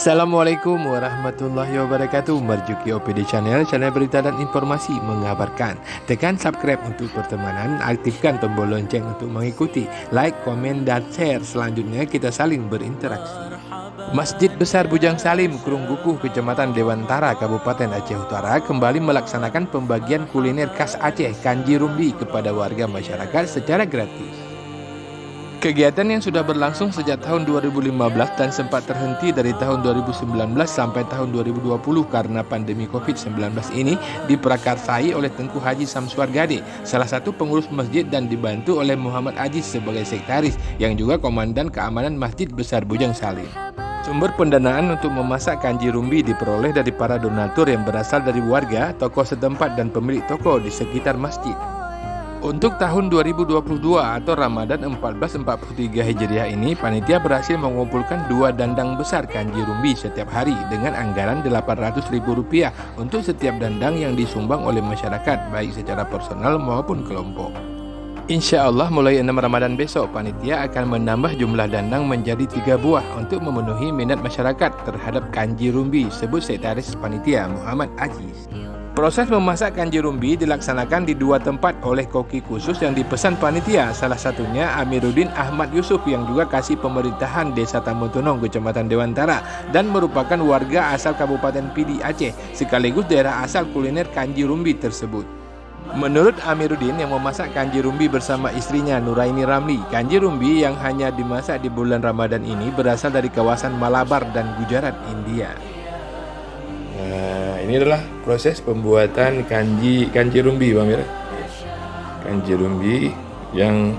Assalamualaikum warahmatullahi wabarakatuh. Marjuki OPD Channel berita dan informasi mengabarkan. Tekan subscribe untuk pertemanan, aktifkan tombol lonceng untuk mengikuti, like, komen, dan share. Selanjutnya kita saling berinteraksi. Masjid Besar Bujang Salim, Krunggukuh, Kecamatan Dewantara, Kabupaten Aceh Utara kembali melaksanakan pembagian kuliner khas Aceh, kanji rumbi, kepada warga masyarakat secara gratis. Kegiatan yang sudah berlangsung sejak tahun 2015 dan sempat terhenti dari tahun 2019 sampai tahun 2020 karena pandemi COVID-19 ini diprakarsai oleh Tengku Haji Samsuar Gade, salah satu pengurus masjid, dan dibantu oleh Muhammad Aziz sebagai sekretaris yang juga komandan keamanan Masjid Besar Bujang Salim. Sumber pendanaan untuk memasak kanji rumbi diperoleh dari para donatur yang berasal dari warga, tokoh setempat, dan pemilik toko di sekitar masjid. Untuk tahun 2022 atau Ramadan 1443 Hijriah ini, panitia berhasil mengumpulkan 2 dandang besar kanji rumbi setiap hari dengan anggaran Rp800.000 untuk setiap dandang yang disumbang oleh masyarakat, baik secara personal maupun kelompok. Insya Allah mulai 6 Ramadan besok, panitia akan menambah jumlah dandang menjadi 3 buah untuk memenuhi minat masyarakat terhadap kanji rumbi, sebut sekretaris panitia Muhammad Aziz. Proses memasak kanji rumbi dilaksanakan di 2 tempat oleh koki khusus yang dipesan panitia, salah satunya Amiruddin Ahmad Yusuf yang juga kasih pemerintahan Desa Tamutunong, Kecamatan Dewantara, dan merupakan warga asal Kabupaten Pidi Aceh, sekaligus daerah asal kuliner kanji rumbi tersebut. Menurut Amiruddin yang memasak kanji rumbi bersama istrinya Nuraini Ramli, kanji rumbi yang hanya dimasak di bulan Ramadan ini berasal dari kawasan Malabar dan Gujarat, India. Nah, ini adalah proses pembuatan kanji rumbi, Bang Mir. Kanji rumbi yang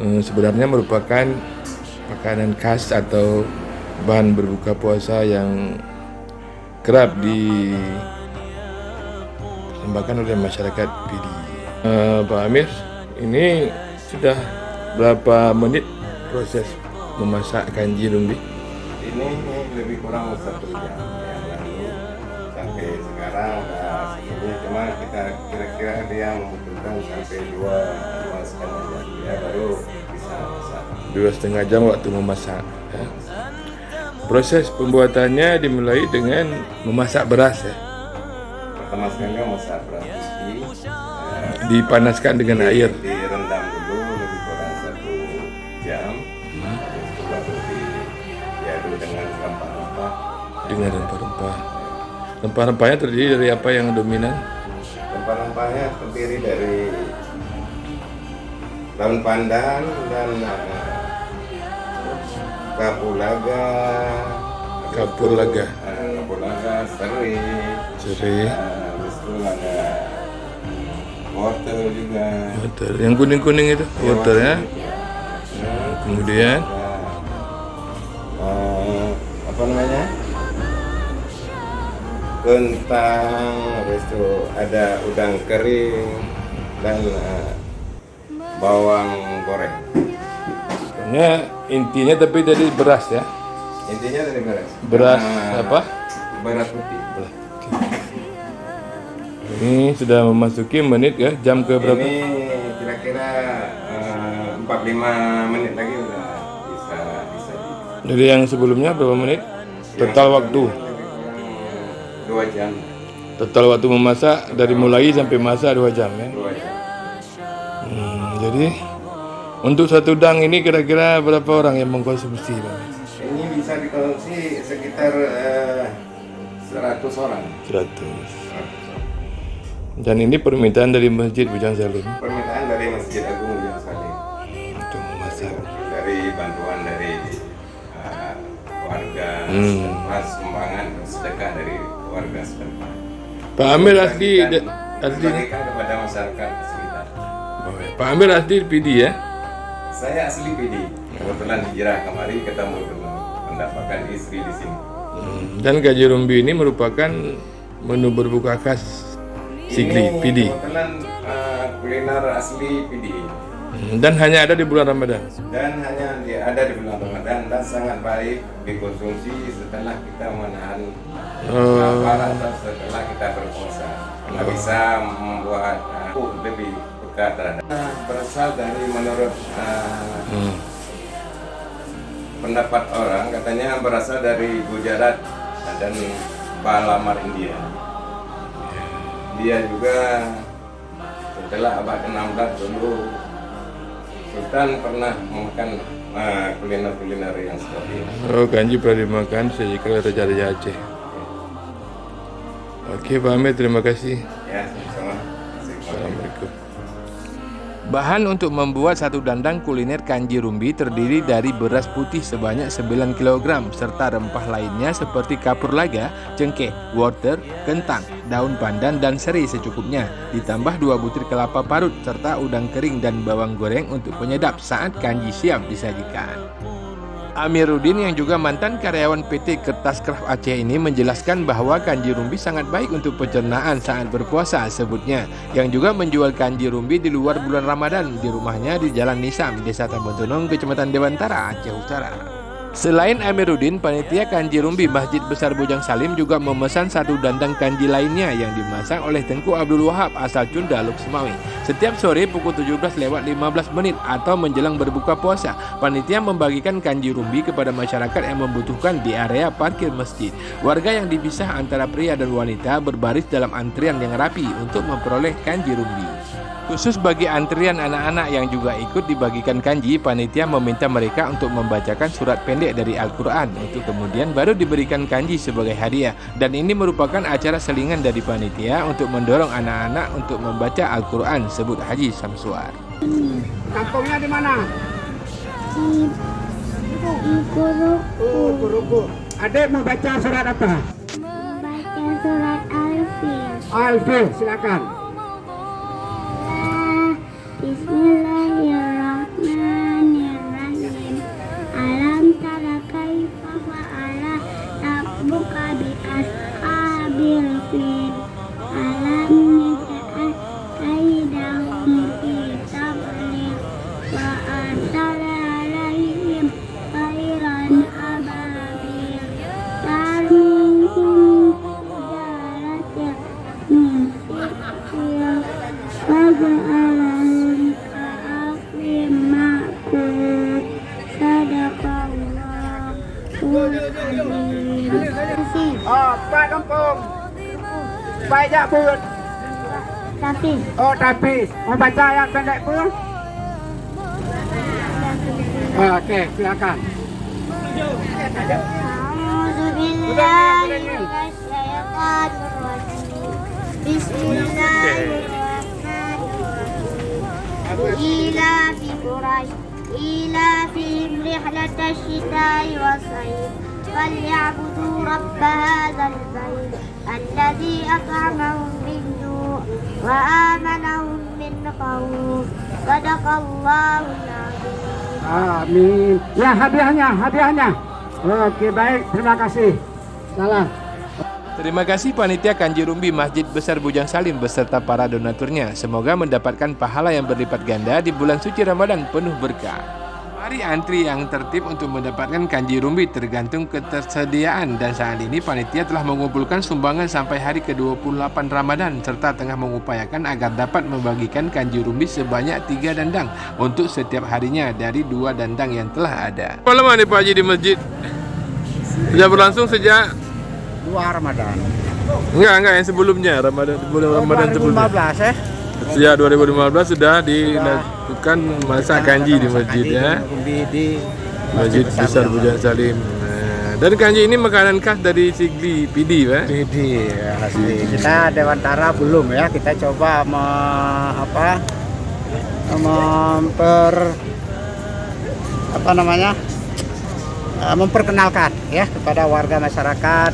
sebenarnya merupakan makanan khas atau bahan berbuka puasa yang kerap dipersembahkan oleh masyarakat Pidi. Pak Amir, ini sudah berapa menit proses memasak kanji rumbi? Ini lebih kurang 1 jam. Sampai sekarang segini, cuma kita kira-kira dia membutuhkan sampai 2,5 jam ya baru bisa masak. 2,5 jam waktu memasak ya. Proses pembuatannya dimulai dengan memasak beras ya. Pertama sekali masak beras putih, Dipanaskan dengan air. direndam dulu lebih kurang 1 jam. Itu baru diaduk dengan rempah-rempah. Dengan rempah-rempah. Rempah-rempahnya terdiri dari apa yang dominan? Rempah-rempahnya terdiri dari daun pandan dan kapulaga, serai, habis itu ada wortel juga. Wortel. Yang kuning-kuning itu wortelnya. Kemudian Apa namanya? Kentang, habis itu ada udang kering dan bawang goreng. intinya tapi dari beras ya. Intinya dari beras. Beras apa? Beras putih. Ini sudah memasuki menit ya, jam ke berapa? Ini kira-kira 45 menit lagi udah bisa. Dari yang sebelumnya berapa menit? Total waktu. 2 jam. Total waktu memasak dari mulai sampai masak 2 jam ya. 2 jam. Jadi untuk satu dang ini kira-kira berapa orang yang mengkonsumsi, Bang? Ini bisa dikonsumsi sekitar 100 orang. 100. Dan ini permintaan dari Masjid Bujang Salim Permintaan dari Masjid Agung Bujang Salim untuk memasak. dari bantuan dari warga setempat, sumbangan sedekah dari warga setempat. Pak Amir asli Dibagikan kepada masyarakat sekitar. Pak Amir asli Pidi ya? Saya asli Pidi. Kebetulan hijrah kemari ketemu mendapatkan istri di sini. Dan kanji rumbi ini merupakan menu berbuka khas Sigli, Ini Pidi. kebetulan kuliner asli Pidi. Dan hanya ada di bulan Ramadan. Dan hanya ada di bulan Ramadan dan sangat baik dikonsumsi setelah kita menahan lapar atau setelah kita berpuasa. Karena bisa membuat lebih peka terhadap berasal dari menurut pendapat orang katanya berasal dari Gujarat dan Balamar India. Dia juga setelah abad ke-16 dulu Sultan pernah memakan kuliner-kuliner yang seperti ini. Oh, kanji pernah dimakan sejak Raja Aceh. Oke, Pak Amir, terima kasih. Ya, sama-sama. Assalamualaikum. Bahan untuk membuat satu dandang kuliner kanji rumbi terdiri dari beras putih sebanyak 9 kg serta rempah lainnya seperti kapur laga, cengkeh, wortel, kentang, daun pandan dan serai secukupnya, ditambah 2 butir kelapa parut serta udang kering dan bawang goreng untuk penyedap saat kanji siap disajikan. Amiruddin yang juga mantan karyawan PT Kertas Kraft Aceh ini menjelaskan bahwa kanji rumbi sangat baik untuk pencernaan saat berpuasa sebutnya, yang juga menjual kanji rumbi di luar bulan Ramadan di rumahnya di Jalan Nisam, Desa Tambuntunung, Kecamatan Dewantara, Aceh Utara. Selain Amiruddin, panitia kanji rumbi Masjid Besar Bujang Salim juga memesan satu dandang kanji lainnya yang dimasak oleh Tengku Abdul Wahab asal Cunda, Luksemawi. Setiap sore pukul 17:15 atau menjelang berbuka puasa, panitia membagikan kanji rumbi kepada masyarakat yang membutuhkan di area parkir masjid. Warga yang dipisah antara pria dan wanita berbaris dalam antrian yang rapi untuk memperoleh kanji rumbi. Khusus bagi antrian anak-anak yang juga ikut dibagikan kanji, panitia meminta mereka untuk membacakan surat pendek dari Al-Quran untuk kemudian baru diberikan kanji sebagai hadiah. Dan ini merupakan acara selingan dari panitia untuk mendorong anak-anak untuk membaca Al-Quran, sebut Haji Samsuar. Kampungnya di mana? Di Kuruku. Adek mau baca surat apa? baca surat Al-Fil. Al-Fil, silakan. Bismillahirrahmanirrahim. Alam tara kaifa fa'ala rabbuka bi ashabil fil. Alam yaj'al kaidahum fi tadlil wa arsala alaihim tayran ababil tarmihim bijaratin min sijil faja'alahum ka'asfin ma'kul. Sadaqallahul azim. Oh, Pak Kampung. Baik jak pun. Tapi Oh, tapis. Mau baca yang pendek pun? Oke, silakan. Bismillahirrahmanirrahim. Ila fi Quraisy ila fihim rihlata syita'i was-sayf falyabudu rabb hadzal bait alladzi at'amahum min ju' wa amanahum min khawf. Sadaqallahul azim. Amin. Ya, hadiahnya. Oke, baik. Terima kasih. Salam. Terima kasih panitia kanji rumbi Masjid Besar Bujang Salim beserta para donaturnya. Semoga mendapatkan pahala yang berlipat ganda di bulan suci Ramadan penuh berkah. Mari antri yang tertib untuk mendapatkan kanji rumbi tergantung ketersediaan, dan saat ini panitia telah mengumpulkan sumbangan sampai hari ke-28 Ramadan serta tengah mengupayakan agar dapat membagikan kanji rumbi sebanyak 3 dandang untuk setiap harinya dari 2 dandang yang telah ada. Berapa lama nih Pak Haji di masjid? Sudah berlangsung sejak 2 Ramadan. Enggak yang sebelumnya Ramadan sebelumnya. 2015 ya. Sejak 2015 sudah dilakukan masak kanji di masjid ya. Di Masjid Besar Bujang Salim. Nah, dan kanji ini makanan khas dari Sigli PD, Pak. Pidi asli. Kita Dewantara belum ya. Kita coba memperkenalkan ya kepada warga masyarakat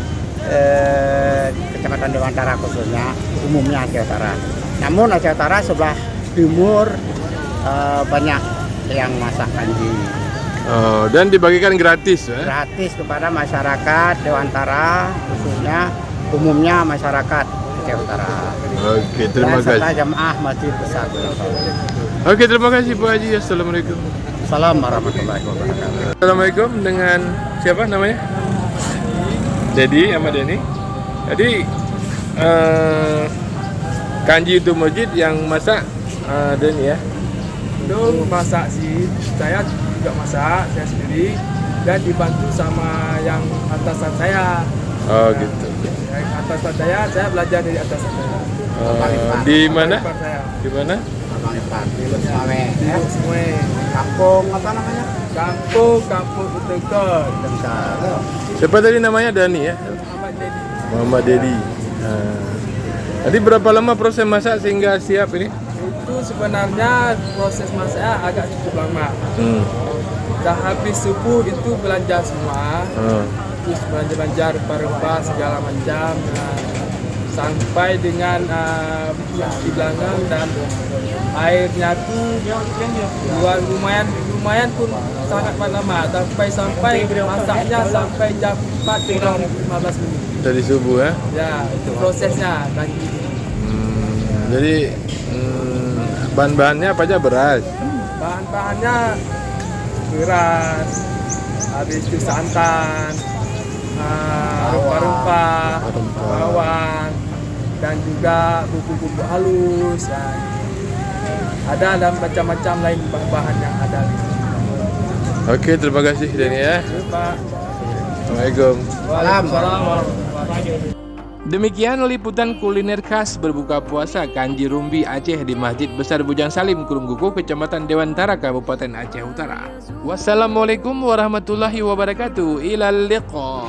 Kecamatan Dewantara khususnya, umumnya Aceh Utara. Namun Aceh Utara sebelah timur banyak yang masak kanji. Oh, dan dibagikan gratis, Pak. Gratis kepada masyarakat Dewantara, khususnya umumnya masyarakat Aceh Utara. Oke, terima Dan serta kasih. jamaah Masjid Besar Bujang Salim. Oke, terima kasih Pak Haji. Assalamualaikum. Assalamualaikum warahmatullahi wabarakatuh. Assalamualaikum, dengan siapa namanya? Dedi, Ahmad Deni. Jadi kanji itu masjid yang masak Deni ya. Belum masak sih, saya juga masak, saya sendiri. dan dibantu sama yang atasan saya. Oh gitu. Yang atasan saya belajar dari atasan saya. Di mana? Ipar saya. Di mana? Abang Ipar di Lutsawe. Di Semue. Kampung apa namanya? Kampung Utekot. Bentar. Siapa tadi namanya? Dani ya? Muhammad Dedi. Muhammad Dedi. Tadi berapa lama proses masak sehingga siap ini? Itu sebenarnya proses masaknya agak cukup lama. Dah habis subuh itu belanja semua. Terus belanja rempah-rempah segala macam. Sampai dengan hilangan dan airnya tuh lumayan pun sangat lama sampai masaknya sampai jam 4 kurang 15 menit. Dari subuh ya? Ya, itu prosesnya dan Jadi bahan-bahannya apa aja? Beras. bahan-bahannya beras, habis itu santan, rempah-rempah, bawang, dan juga bumbu-bumbu halus. Ya. Ada dan macam-macam lain bahan yang ada. Oke, terima kasih Dani ya. Pak. Assalamualaikum. Waalaikumsalam warahmatullahi wabarakatuh. Demikian liputan kuliner khas berbuka puasa Kanji Rumbi Aceh di Masjid Besar Bujang Salim, Kulunguku, Kecamatan Dewantara, Kabupaten Aceh Utara. Wassalamualaikum warahmatullahi wabarakatuh. Ilal liqa.